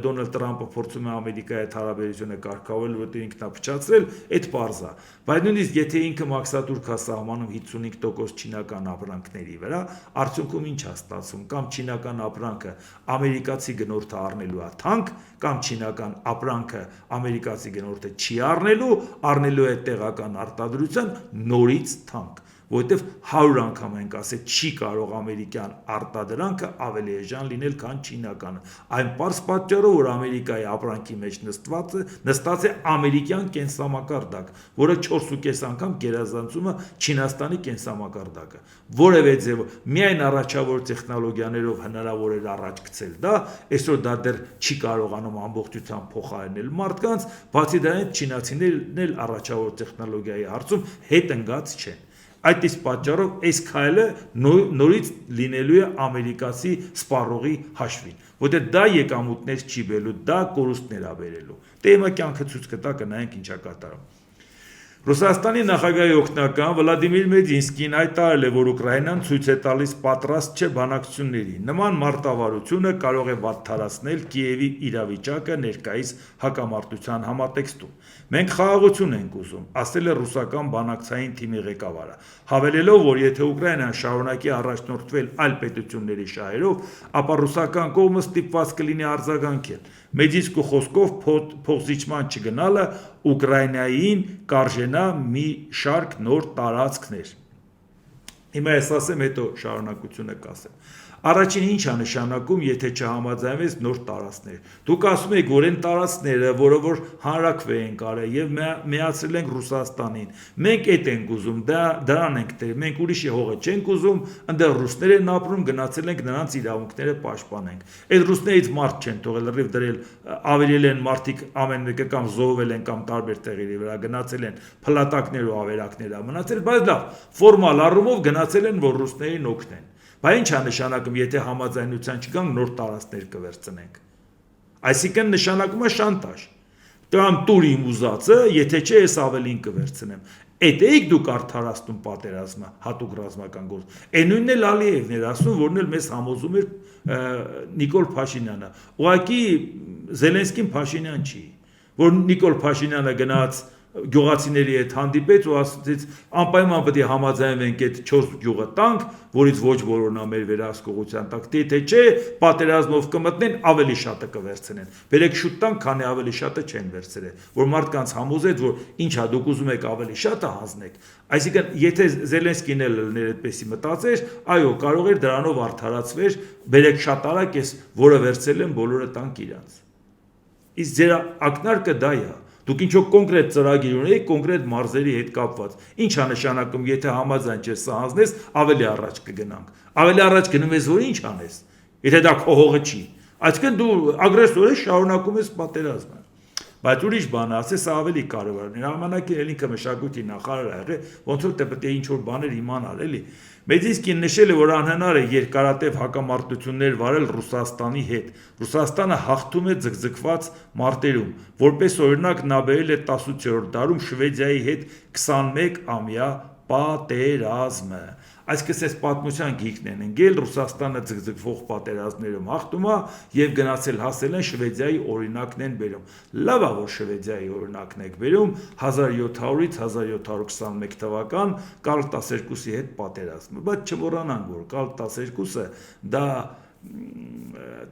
Դոնալդ Տրամփը փորձում է Ամերիկայի հետ հարաբերությունը կարգավորել, որտեղ ինքն է փչացրել, այդ պարզ է։ Բայց նույնիսկ եթե ինքը մաքսատուրք է սահմանում 55% չինական ապրանքների վրա, արդյունքում ինչ է ստացվում, կամ չինական ապրանքը ամերիկացի գնորդը առնելու է թանկ, կամ չինական ապրանքը ամերիկացի գնորդը չի առնելու է տեղական արտադրության նորից թանկ, որովհետև 100 անգամ ենք ասել, չի կարող ամերիկյան արտադրանքը ավելի էժան լինել, քան չինականը։ Այն պարզ պատճառով, որ Ամերիկայի ապրանքի մեջ նստած է ամերիկյան կենսամակարդակ, որը 4.5 անգամ գերազանցում է Չինաստանի կենսամակարդակը։ Որևէ ձևով միայն առաջավոր տեխնոլոգիաներով հնարավոր էր առաջ գցել դա, այսօր դա դեռ չի կարողանում ամբողջությամբ փոխարինել մարդկանց, բացի դրանից չինացիներն էլ առաջավոր տեխնոլոգիայի հարցում հետ ընկած չեն։ Այդ իսկ պատճառով այս քայլը նորից լինելու է ամերիկացի սպառողի հաշվին, որտեղ դա եկամուտներ չի բերելու, դա կորուստներ է բերելու։ Դե հիմա կյանքը ցույց կտա, կնայենք ինչա կատարում։ Ռուսաստանի նախագահի օգնական Վլադիմիր Մեդինսկին հայտարարել է, որ Ուկրաինան ցույց է տալիս պատրաստ չէ բանակցությունների։ Նման մարտավարությունը կարող է վատթարացնել Կիևի իրավիճակը ներկայիս հակամարտության համատեքստում։ Մենք խաղաղություն ենք ուզում, ասել է ռուսական բանակցային թիմի ղեկավարը, հավելելով, որ եթե Ուկրաինան շարունակի առաջնորդվել այլ պետությունների շահերով, ապա ռուսական կողմը ստիպված կլինի արձագանքել։ Մեդինսկու խոսքով փոխզիջման չգնալը Ուկրաինային կարժենա մի շարք նոր տարածքներ։ Հիմա ես ասեմ, հետո շարունակությունը կասեմ։ Առաջին ինչ է նշանակում, եթե չհամաձայնվես նոր տարածքներ։ Դուք ասում եք, որ այն տարածքները, որը որ հանրաքվե են կարել եւ միացրել ենք Ռուսաստանին, մենք այդ ենք ուզում, դրան ենք դեր, մենք ուրիշի հողը չենք ուզում, այնտեղ ռուսներ են ապրում, գնացել ենք նրանց իրավունքները պաշտպանենք։ Այդ ռուսներից մարդ չեն թողել, լրիվ դրել, ավերել են մարդիկ ամեն մեկը կամ զոհվել են կամ տարբեր տեղերի վրա գնացել են, փլատակներ ու ավերակներ մնացել, բայց լավ, ֆորմալ առումով գնացել են, որ ռուսներին օգնեն։ Բայց ինչ է նշանակում, եթե համաձայնության չգանք, նոր տարածքներ կվերցնենք։ Այսինքն նշանակում է շանտաժ։ Կամ տուր իմ ուզածը, եթե չէ, ես ավելին կվերցնեմ։ Այդ էիք դուք արդարացնում պատերազմը, հատուկ ռազմական գործ։ Այն նույնն էլ Ալիևն էր ասում, որն էլ մեզ համոզում էր Նիկոլ Փաշինյանը։ Ուղղակի Զելենսկին Փաշինյան չի, որ Նիկոլ Փաշինյանը գնաց գյուղացիների հետ հանդիպեց ու ասաց անպայման պետք է համաձայնվենք այդ 4 գյուղը տանք, որից ոչ բոլորն ամեր վերահսկողության տակ, թե չէ պատերազմով կմտնեն, ավելի շատը կվերցնեն։ Բերեք շուտ տանք, քանի ավելի շատը չեն վերցրել, որ մարդկանց համոզեց, որ ինչա դուք ուզում եք ավելի շատը հանձնեք։ Այսինքն, եթե Զելենսկին էլ լներ այդպեսի մտածեր, այո, կարող էր դրանով արդարացվեր, բերեք շատ արագ էս, որը վերցրել են, բոլորը տանք իրանց։ Իսկ ձեր ակնարկը դա է։ Դուք ինչ-որ կոնկրետ ծրագիր ունեիք, կոնկրետ մարզերի հետ կապված։ Ինչ է նշանակում, եթե համաձայն չես սա հանձնես, ավելի առաջ կգնանք։ Ավելի առաջ գնում ես, որ ինչ անես։ Եթե դա քո հողը չի։ Այսինքն դու ագրեսոր ես, շարունակում ես պատերազմը։ Բայց ուրիշ բան ասես, սա ավելի կարևոր է։ Ժամանակին էլ ինքը մշակույթի նախարար ա եղել, ոնց որ պետք է ինչ-որ բաներ իմանալ, էլի։ Մեդինսկին նշել է, որ անհնար է երկարատև հակամարտություններ վարել Ռուսաստանի հետ։ Ռուսաստանը հաղթում է ձգձգված մարտերում։ Որպես օրինակ նա բերել է 18-րդ դարում Շվեդիայի հետ 21-ամյա պատերազմը։ Այսինքն այս պատմության գիրքն են ընկել, Ռուսաստանը ձգձգվող պատերազմներում հաղթում է եւ գնացել հասել են Շվեդիայի օրինակն են բերում։ Լավ է, որ Շվեդիայի օրինակն եք բերում 1700-ից 1721 թվական Կարլ 12-ի հետ պատերազմը, բայց չմոռանանք, որ Կարլ 12-ը դա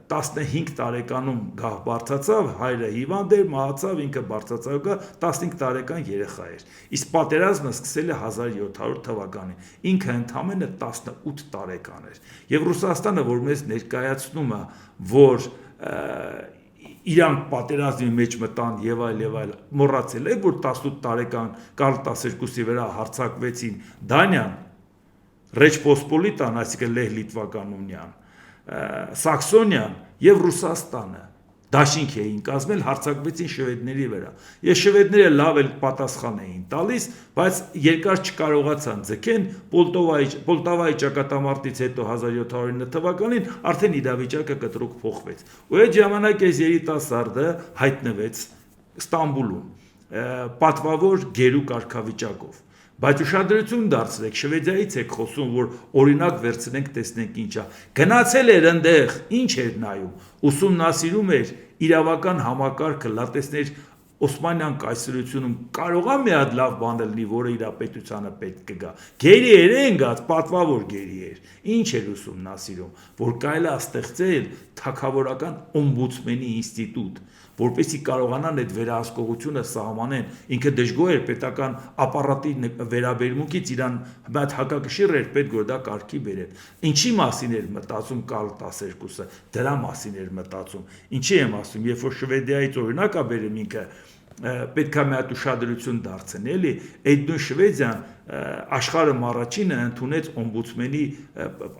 15 տարեկանում գահ բարձացավ, հայրը հիվանդ էր, մահացավ, ինքը բարձացավ, 15 տարեկան երեխա էր։ Իսկ պատերազմը սկսել է 1700 թվականին։ Ինքը ընդամենը 18 տարեկան էր։ Եվ Ռուսաստանը, որ մեզ ներկայացնում է, որ իրանք պատերազմի մեջ մտան եւ այլ, մոռացել եք, որ 18 տարեկան Կարլ 12-ի վրա հարձակվեցին Դանիան, Ռեչպոսպոլիտան, այսինքն Լեհ Լիտվականունյան, Սաքսոնիան եւ Ռուսաստանը դաշինք էին կազմել, հարձակվեցին շվեդների վրա։ Ես շվեդները լավ էլ պատասխան էին տալիս, բայց երկար չկարողացան ձգեն Պոլտավայի ճակատամարտից հետո 1709 թվականին արդեն իրավիճակը կտրուկ փոխվեց։ Ու այդ ժամանակ այս երիտասարդը հայտնվեց Ստամբուլում, պատվավոր գերու կարգավիճակով։ Բայց ուշադրություն դարձրեք, Շվեդիայից եք խոսում, որ օրինակ վերցնենք, տեսնենք ինչա։ Գնացել էր այնտեղ, ինչ էր նայում, ուսումնասիրում էր իրավական համակարգը, լատեսներ Օսմանյան կայսրությունում կարող է մի հատ լավ բան լինի, որը իր պետությանը պետք կգա։ Գերի էր ընկած, պատվավոր գերի էր։ Ինչ էր ուսումնասիրում, որ կարելի է ստեղծել թագավորական օմբուդսմենի ինստիտուտ, որպեսզի կարողանան այդ վերահսկողությունը սահմանեն։ Ինքը դժգոհ էր պետական ապարատի վերաբերմունքից, իրան բայց հակակշիռ էր պետք որ դա կարգի բերեն։ Ինչի մասին էր մտածում Կարլ 12-ը, դրա մասին էր մտածում։ Ինչի եմ ասում, երբ որ Շվեդիայից օրինակ է բերում ինքը, պետք է մի հատ ուշադրություն դարձնի, էլի, այդ նույն Շվեդիան աշխարհում առաջինը ընդունեց օմբուդսմենի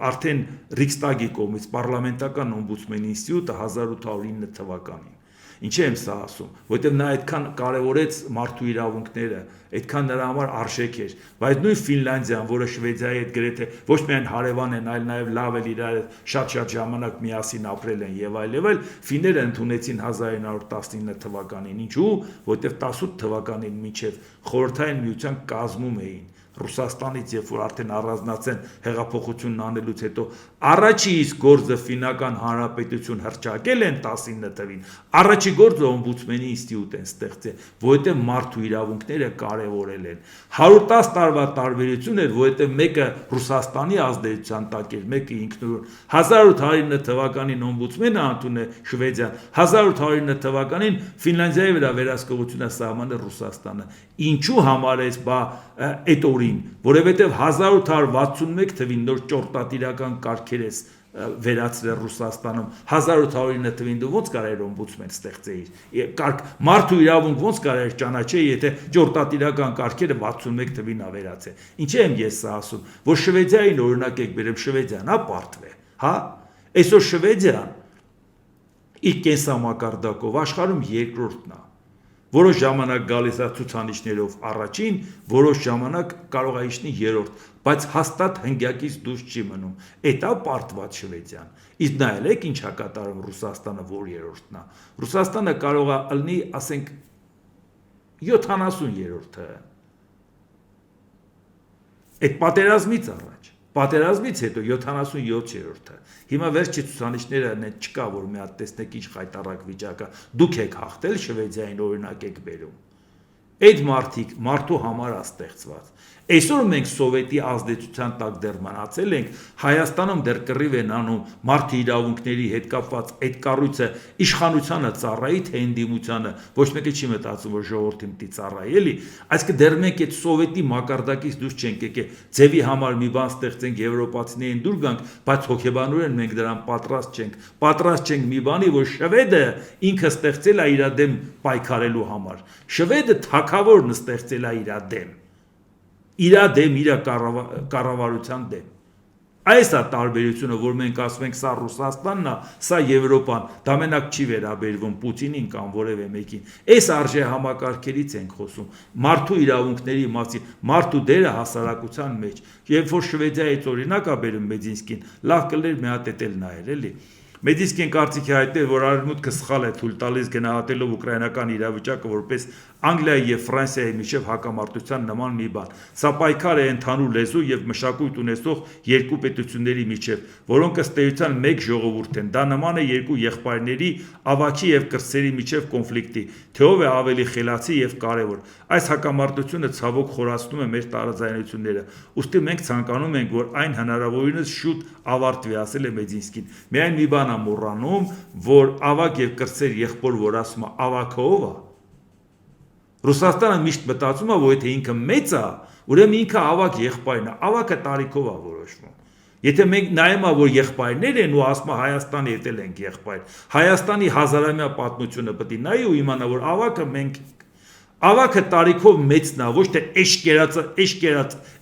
արդեն Ռիքստագի կողմից պարլամենտական օմբուդսմենի ինստիտուտը 1809 թվականին։ Ինչի եմ սա ասում, որովհետև նա այդքան կարևորեց մարդու իրավունքները, այդքան նրա համար արժեք էր, բայց նույն Ֆինլանդիան, որը Շվեդիայի հետ գրեթե ոչ միայն հարևան են, այլ նաև լավ էլ իրար շատ ժամանակ միասին ապրել են եւ այլ, ֆինները ընդունեցին 1919 թվականին, ինչու, որովհետև 18 թվականին մինչև Խորհրդային Միության կազմում էին Ռուսաստանից, երբ որ արդեն առանձնացեն հեղափոխությունն անելուց հետո առաջի իսկ գործը ֆինական հանրապետություն հռչակել են 19 թվին, առաջի գործը օմբուդսմենի ինստիտուտ են ստեղծել, որովհետև մարդու իրավունքները կարևորել են։ 110 տարվա տարբերություն էր, որովհետև մեկը Ռուսաստանի ազդեցության տակ էր, մեկը ինքնուրույն։ 1809 թվականին օմբուդսմենը ընդունել Շվեդիան, 1809 թվականին Ֆինլանդիայի վրա վերահսկողությունը սահմանել Ռուսաստանը։ Ինչու համար է բա այդ օրին, որովհետև 1861 թվին նոր ճորտատիրական կարգեր է վերացրել Ռուսաստանում, 1809 թվին դու ոնց կարեր օմբուդսմեն ստեղծեիր, մարդու իրավունք ոնց կարեր ճանաչել, եթե ճորտատիրական կարգերը 61 թվին ա վերացել։ Ինչի եմ ես սա ասում, որ Շվեդիային օրինակ եք բերեմ, Շվեդիան հա պարտվե, հա, այսօր Շվեդիան իր կենսամակարդակով աշխարհում երկրորդն է, Որոշ ժամանակ գալիս է ցուցանիշներով առաջին, որոշ ժամանակ կարող է իջնի երրորդ, բայց հաստատ հնգյակից դուրս չի մնում։ Էտա պարտված Շվեդիան։ Իսկ նայեք ինչա կատարում Ռուսաստանը, որ երրորդն է։ Ռուսաստանը կարող է ըլնի, ասենք 70-րդը։ Այդ պատերազմից առաջ, պատերազմից հետո 77-րդը։ Հիմա վերջի ցուցանիշները չկա, որ մի հատ տեսնեք ինչ խայտարակ վիճակը։ Դուք եք հաղթել Շվեդիային օրինակ եք բերում։ Այդ մարդու համար է ստեղծված։ Այսօր մենք սովետի ազդեցության տակ դեռ մնացել ենք, Հայաստանում դեռ կռիվ են անում մարդու իրավունքների հետ կապված այդ կառույցը իշխանությանը ծառայի, թե ընդդիմությանը, ոչ մեկը չի մտածում, որ ժողովրդին պիտի ծառայի, էլի, այսինքն դեռ մենք այդ սովետի մակարդակից դուրս չենք եկել, ձևի համար մի բան ստեղծենք, եվրոպացիներին դուր գանք, բայց հոգեբանորեն մենք դրան պատրաստ չենք մի բանի, որ շվեդը ինքը ստեղծել է իր դեմ պայքարելու համար, շվեդը թագավորն ստեղծել է իր դեմ, իր կառավարության դեմ։ Այս է տարբերությունը, որ մենք ասում ենք սա Ռուսաստանն է, սա Եվրոպան, դա մենակ չի վերաբերվում Պուտինին կամ որևէ մեկին։ Այս արժե համակարգերից ենք խոսում, մարդու իրավունքների մասին, մարդու դերը հասարակության մեջ։ Երբ որ Շվեդիայից օրինակ է բերում Մեդինսկին, լավ կլներ մի հատ էլ նայել, էլի։ Մեդինսկին կարծիքի հայտնել, որ արևմուտքը սխալ է թույլ տալիս գնահատելով ուկրաինական իրավիճակը որպես Անգլիայի եւ Ֆրանսիայի միջև հակամարտության նման մի բան։ Սա պայքար է ընդհանուր լեզու եւ մշակույթ ունեցող երկու պետությունների միջև, որոնք ըստ էության մեկ ժողովուրդ են։ Դա նման է երկու եղբայրների ավագի եւ կրտսերի միջև կոնֆլիկտի, թե ով է ավելի խելացի եւ կարեւոր։ Այս հակամարտությունը ցավոք խորացնում է մեր տարաձայնությունները։ Ուստի մենք ցանկանում ենք, որ այն հնարավորինս շուտ ավարտվի, ասել է Մեդինսկին։ Միայն մի բան է մոռանում, որ ավագ եւ կրտսեր եղբոր, որ ասում է ավագը ով է։ Ռուսաստանը միշտ մտածում է, որ եթե ինքը մեծ է, ուրեմն ինքը ավագ եղբայրն է, ավագը տարիքով է որոշվում։ Եթե մենք նայում ենք, որ եղբայրներ են ու ասում են Հայաստանի հետ էլ ենք եղբայր, Հայաստանի հազարամյա պատմությունը պետք է նայի ու իմանա, որ ավագը մենք ավագը տարիքով մեծն է, ոչ թե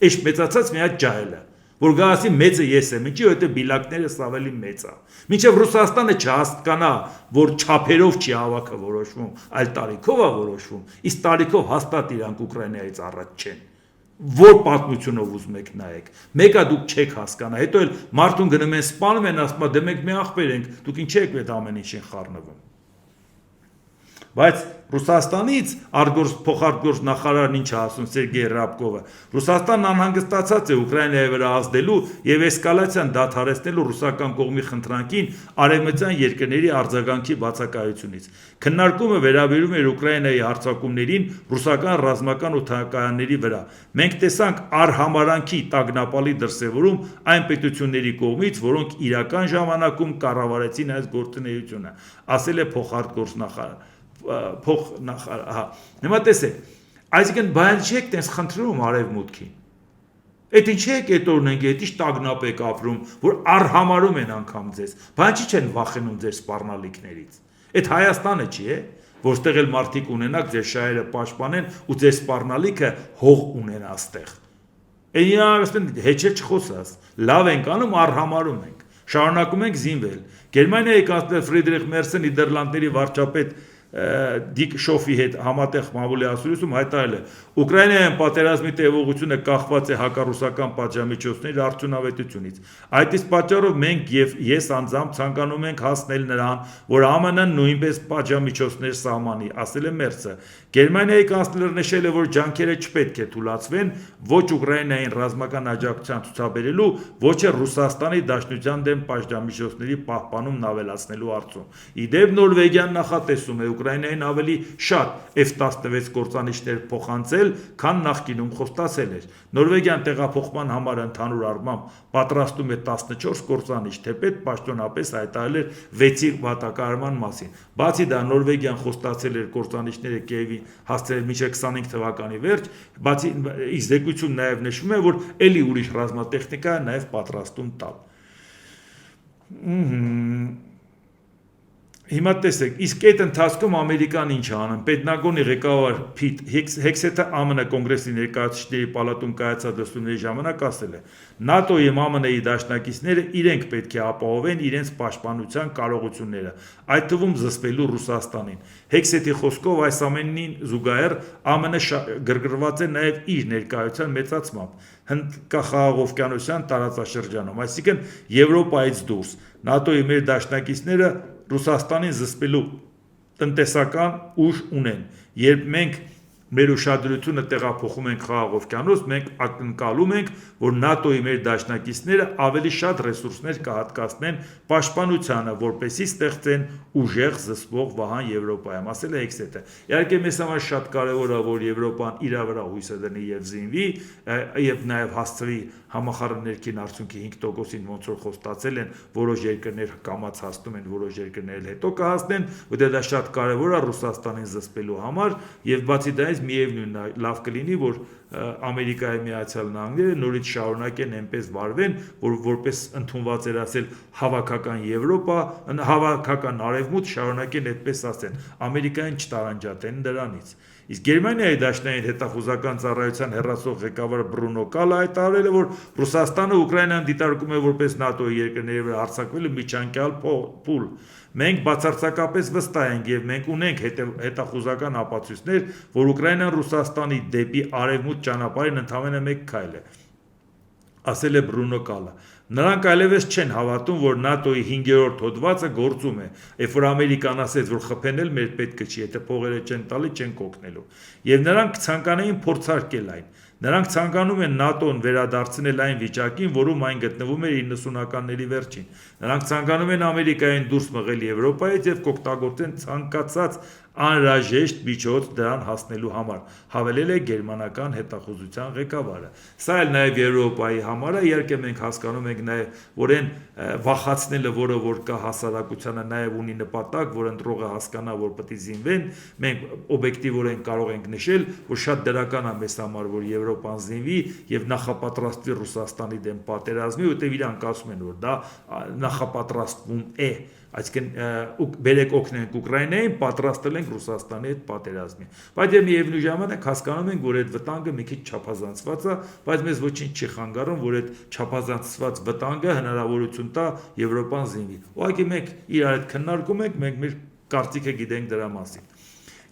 էշ մեծացած մի հատ ջահելը, որ գասի մեծը ես եմ, ինչի որտե բիլակներս ավելի մեծ է։ Մինչև Ռուսաստանը չհասկանա, որ չափերով չի ավագը որոշվում, այլ տարիքով է որոշվում, իսկ տարիքով հաստատ իրանք Ուկրաինայից առաջ չեն։ Որ պատմությունով ուզում եք նայեք, մեկը դուք չեք հասկանա, հետո էլ մարդուն գնում են սպանում են, ասում են դե մենք մի աղբեր ենք, դուք ինչ եք այդ ամեն ինչին խառնվում։ Բայց Ռուսաստանից փոխարտգործ նախարարն ինչ է ասում Սերգեյ Ռաբկովը, Ռուսաստանն անհանգստացած է Ուկրաինայի վրա ազդելու եւ էսկալացիան դադարեցնելու ռուսական կողմի խնդրանքին արևմտյան երկրների արձագանքի բացակայությունից։ Քննարկումը վերաբերում էր Ուկրաինայի հարձակումներին ռուսական ռազմական օդանավակայանների վրա։ Մենք տեսանք արհամարանքի տագնապալի դրսևորում այն պետությունների կողմից, որոնք իրական ժամանակում կառավարեցին այս գործունեությունը, ասել է փոխարտգործ նախարարը։ Հիմա տեսեք, այսինքն բան չեք տես խնդրում արևմուտքին։ Այդ ինչ եք այդ օրնենք, այդ ինչ տագնապ եք ապրում, որ արհամարում են անգամ ձեզ, բան չի չեն վախենում ձեր սպառնալիքներից։ Այդ Հայաստանը չի է, որտեղ էլ մարդիկ ունենակ ձեր շահերը պաշտպանեն ու ձեր սպառնալիքը հող ունենա այստեղ։ Այն հեչել չխոսած, լավ ենք անում, արհամարում ենք, շարունակում ենք զինվել։ Գերմանիայի կանցլեր Ֆրիդրիխ Մերցը Նիդերլանդների վարչապետ Դիկ Շոֆի հետ համատեղ մամուլի ասուլիսում հայտարարել է Ուկրաինայում պատերազմի տևողությունը կախված է հակառուսական պատժամիջոցների արդյունավետությունից։ Այդ իսկ պատճառով մենք եւ ես անձամբ ցանկանում ենք հասնել նրան, որ ԱՄՆ-ն նույնպես պատժամիջոցներ սահմանի, ասել է Մերցը։ Գերմանիայի կանցլերը նշել է, որ ջանքերը չպետք է թուլացվեն ոչ Ուկրաինային ռազմական աջակցության ցուցաբերելու, ոչ էլ Ռուսաստանի Դաշնության դեմ պատժամիջոցների պահպանումն ավելացնելու հարցում։ Իդեպ Նորվեգիան նախատեսում է Ուկրաինային ավելի շատ F-16 կործանիչներ փոխանցել, քան նախկինում խոստացել էր։ Նորվեգիան տեղափոխման համար ընդհանուր առմամբ պատրաստում է 14 կործանիչ, թեպետ պաշտոնապես հայտարարել էր 6-ի վատակարարման մասին։ Բացի դա Նորվեգիան խոստացել էր կործանիչները Կիևի հասցնել մինչև 25 թվականի վերջ, բացի իսկ զեկույցում նաև նշվում է, որ ելի ուրիշ ռազմատեխնիկա նաև պատրաստում տալ։ Հիմա տեսեք, իսկ այդ ընթացքում Ամերիկան ինչ անում, Պենտագոնի ղեկավար Փիթ Հեքսեթը ԱՄՆ կոնգրեսի ներկայացուցիչների պալատում կայացած լսումների ժամանակ ասել է. ՆԱՏՕ-ի և ԱՄՆ-ի դաշնակիցները իրենք պետք է ապահովեն իրենց պաշտպանության կարողությունները, այդ թվում զսպելու Ռուսաստանին։ Հեքսեթի խոսքով այս ամենին զուգահեռ ԱՄՆ գրգռված է նաև իր ներկայության մեծացմամբ Հնդկախաղաղօվկիանոսյան տարածաշրջանում, այսինքն Եվրոպայից դուրս։ ՆԱՏՕ-ի մեր դաշնակիցները Ռուսաստանին զսպելու տնտեսական ուժ ունեն, երբ մենք մեր ուշադրությունը տեղափոխում ենք Խաղաղ օվկիանոս, մենք ակնկալում ենք, որ ՆԱՏՕ-ի մեր դաշնակիցները ավելի շատ ռեսուրսներ կհատկացնեն պաշտպանությանը, որպեսզի ստեղծեն ուժեղ զսպող վահան Եվրոպայում, ասել է Հեքսեթը։ Իհարկե մեզ համար շատ կարևոր է, որ Եվրոպան իր վրա հույսը դնի եւ զինվի, եւ նաեւ հասցվի համախառն ներքին արդյունքի 5%-ին ոնց որ խոստացել են, որոշ երկրներ կամաց հասնում են, որոշ երկրներ էլ հետո կհասնեն, որտեղ դա շատ կարևոր է Ռուսաստանին զսպելու համար, եւ բացի դրանից միևնույնն է, լավ կլինի, որ Ամերիկայի Միացյալ Նահանգները նորից շարունակեն այնպես վարվեն, որպես ընդունված էր ասել հավաքական Եվրոպա, հավաքական արևմուտք շարունակեն այդպես ասեն, Ամերիկային չտարանջատեն դրանից։ Իսկ Գերմանիայի դաշնային հետախուզական ծառայության հեռացող ղեկավար Բրունո Կալը հայտարարել է, որ Ռուսաստանը Ուկրաինան դիտարկում է որպես ՆԱՏՕ-ի երկրների վրա հարձակվելու միջանկյալ փուլ։ Մենք բացարձակապես վստահ ենք եւ մենք ունենք հետախուզական ապացույցներ, որ Ուկրաինան Ռուսաստանի դեպի արևմուտք ճանապարհին ընդամենը մեկ քայլ է, ասել է Բրունո Կալը։ Նրանք այլևս չեն հավատում, որ ՆԱՏՕ-ի 5-րդ հոդվածը գործում է, երբ որ Ամերիկան ասեց, որ խփենել մեր պետքը չի, եթե փողերը չեն տալի, չեն կօգնելու։ Եվ նրանք ցանկանային փորձարկել այն։ Նրանք ցանկանում են ՆԱՏՕ-ն վերադարձնել այն վիճակին, որում այն գտնվում էր 90-ականների վերջին։ Նրանք ցանկանում են Ամերիկային դուրս մղել Եվրոպայից եւ կօգտագործեն ցանկացած անհրաժեշտ միջոց դրան հասնելու համար, հավելել է գերմանական հետախուզության ղեկավարը։ Սա էլ նաև Եվրոպայի համար է, իհարկե մենք հասկանում ենք նաև, որ այն վախացնելը, որը որ կա հասարակությանը, նաև ունի նպատակ, որ ընտրողը հասկանա, որ պետք է զինվեն, մենք օբյեկտիվորեն կարող ենք նշել, որ շատ դրական է մեզ համար, որ Եվրոպան զինվի եւ նախապատրաստվի Ռուսաստանի դեմ պատերազմի, որտեղ իրանք ասում են, որ դա նախապատրաստվում է, այսինքն բերեք օգնենք Ուկրաինային, պատրաստել ենք Ռուսաստանի հետ պատերազմի։ Բայց եւ միևնույն ժամանակ հասկանում ենք, որ այդ վտանգը մի քիչ չափազանցված է, բայց մեզ ոչինչ չի խանգարում, որ այդ չափազանցված վտանգը հնարավորություն տա Եվրոպան զինվի։ Ուղղակի մենք իրար հետ քննարկում ենք, մենք մեր կարծիքը գիտենք դրա մասին։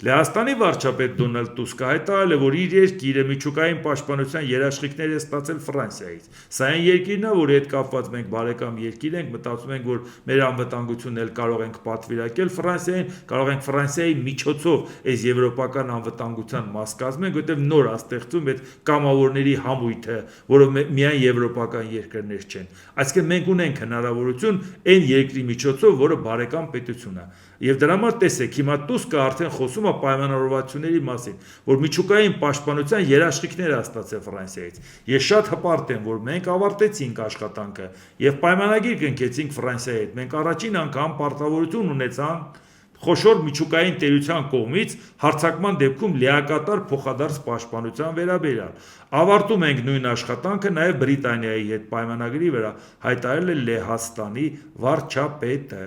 Լեհաստանի վարչապետ Դոնալդ Տուսկը հայտարարել է, որ իր երկիրը միջուկային պաշտպանության երաշխիքներ է ստացել Ֆրանսիայից։ Սա այն երկիրն է, որի հետ կապված մենք բարեկամ երկիր ենք, մտածում ենք, որ մեր անվտանգությունն էլ կարող ենք պատվիրակել Ֆրանսիային, կարող ենք Ֆրանսիայի միջոցով այս եվրոպական անվտանգության մաս կազմենք, որտեղ նոր է ստեղծում այդ կամավորների համույթը, որը միայն եվրոպական երկրներ չեն։ Այսինքն մենք ունենք հնարավորություն այն երկրի միջոցով, որը բարեկամ պետություն է։ Եվ դրա համար տեսեք, հիմա Տուսկը արդեն խոսում է պայմանավորվածությունների մասին, որ միջուկային պաշտպանության երաշխիքներ է ստացել Ֆրանսիայից։ Ես շատ հպարտ եմ, որ մենք ավարտեցինք աշխատանքը եւ պայմանագիր կնքեցինք Ֆրանսիայի հետ։ Մենք առաջին անգամ պարտավորություն ունեցանք խոշոր միջուկային տերության կողմից հարձակման դեպքում լիակատար փոխադարձ պաշտպանության վերաբերյալ։ Ավարտում ենք նույն աշխատանքը նաև Բրիտանիայի հետ պայմանագրի վրա, հայտարարել է Լեհաստանի վարչապետը։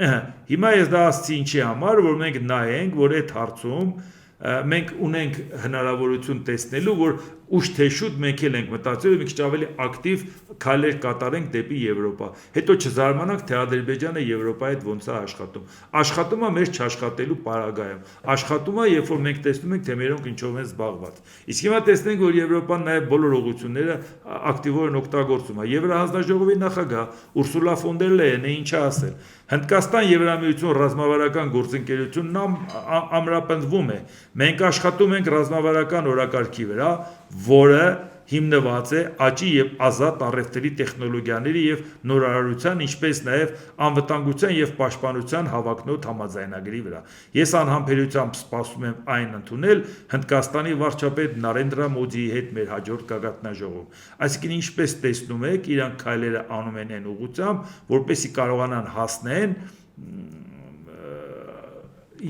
Հիմա ես դա ասացի ինչի համար, որ մենք նայենք, որ այդ հարցում մենք ունենք հնարավորություն տեսնելու, որ ուշ թե շուտ մենք էլ ենք մտածել մի քիչ ավելի ակտիվ քայլեր կատարենք դեպի Եվրոպա։ Հետո չզարմանանք, թե Ադրբեջանը Եվրոպայի հետ ոնց է աշխատում։ Աշխատում է մեր չաշխատելու պարագայում։ Աշխատում է, երբ որ մենք տեսնում ենք, թե մերոնք ինչով են զբաղված։ Իսկ հիմա տեսնենք, որ Եվրոպան նաև բոլոր ուղղությունները ակտիվորեն օգտագործում է։ Եվրահանձնաժողովի նախագահ Ուրսուլա ֆոն դեր Լեյենը ինչ է ասել։ Հնդկաստան-Եվրամիություն ռազմավարական գործընկերությունն ամրապնդվում է։ Մենք աշխատում ենք ռազմավարական օրակարգի վրա, որը հիմնված է աճի եւ ազատ առևտրի տեխնոլոգիաների եւ նորարարության, ինչպես նաեւ անվտանգության եւ պաշտպանության հավակնոտ համաձայնագրի վրա։ Ես անհամբերությամբ սպասում եմ այն ընդունել Հնդկաստանի վարչապետ Նարենդրա Մոդիի հետ մեր հաջորդ գագաթնաժողովում։ Այսինքն ինչպես տեսնում եք, իրանք քայլերը անում են այն ուղղությամբ, որպեսզի կարողանան հասնեն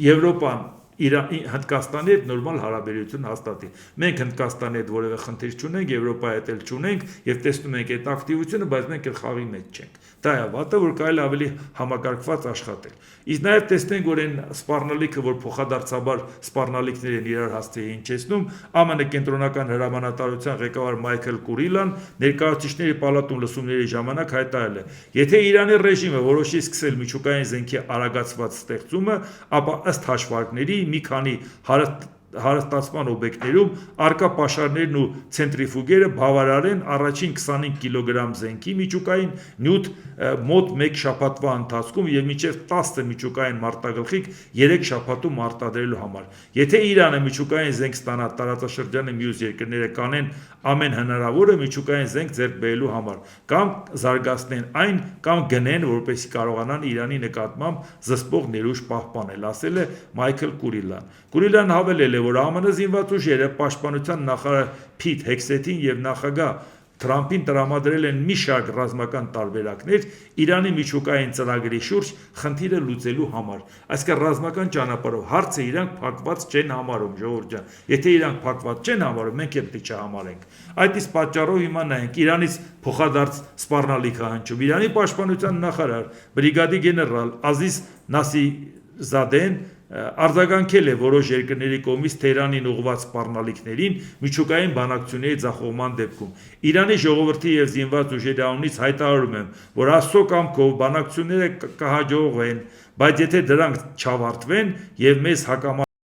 Եվրոպան Հնդկաստանի հետ նորմալ հարաբերություն հաստատի։ Մենք Հնդկաստանի հետ որևէ խնդիր չունենք, Եվրոպայի հետ էլ չունենք եւ տեսնում ենք այդ ակտիվությունը, բայց մենք էլ խաղի մեջ չենք։ Դա է վատը, որ կարելի ավելի համակարգված աշխատել։ Իսկ նաեւ տեսնենք, որ այն սպառնալիքը, որ փոխադարձաբար սպառնալիքներ են իրար հասցեի հնչեցնում, ԱՄՆ կենտրոնական հրամանատարության ղեկավար Մայքլ Կուրիլան ներկայացուցիչների պալատում լսումների ժամանակ հայտարարել է. եթե Իրանի ռեժիմը որոշի սկսել միջուկային զենքի արագացված ստեղծումը, ապա ըստ հաշվարկների մի քանի հարստացման օբյեկտներում արկա պաշարներն ու ցենտրիֆուգերը բավարարեն առաջին 25 կիլոգրամ զենքի միջուկային նյութ մոտ 1 շաբաթվա ընթացքում եւ մինչեւ 10 միջուկային մարտագլխիկ 3 շաբաթում արտադրելու համար։ Եթե Իրանը միջուկային զենք ստանա, տարածաշրջանի մյուս երկրները կանեն ամեն հնարավորը միջուկային զենք ձեռք բերելու համար, կամ զարգացնեն այն, կամ գնեն, որպեսզի կարողանան Իրանի նկատմամբ զսպող ներուժ պահպանել, ասել է Մայքլ Կուրիլան։ Կուրիլան հավելել է, որ ԱՄՆ զինված ուժերը պաշտպանության նախարար Փիթ Հեքսեթին եւ նախագահ Թրամփին տրամադրել են մի շարք ռազմական տարբերակներ Իրանի միջուկային ծրագրի շուրջ խնդիրը լուծելու համար։ Այսինքն ռազմական ճանապարհով հարցը իրանք փակված չեն համարում, ժողովուրդ ջան։ Եթե իրանք փակված չեն համարում, մենք էլ դիճա համարենք։ Այդ իսկ պատճառով հիմա նայենք Իրանից փոխադարձ սպառնալիք է հնչում։ Իրանի պաշտպանության նախարար բրիգադի գեներալ Ազիզ Նասիզադեն արձագանքել է որոշ երկրների կողմից Թեհրանին ուղղված սպառնալիքներին միջուկային բանակցությունների ձախողման դեպքում։ Իրանի ժողովրդի եւ զինված ուժերի անունից հայտարարում եմ, որ Աստծո կամքով բանակցությունները կհաջողվեն, բայց եթե դրանք չավարտվեն եւ մեզ հակամարտ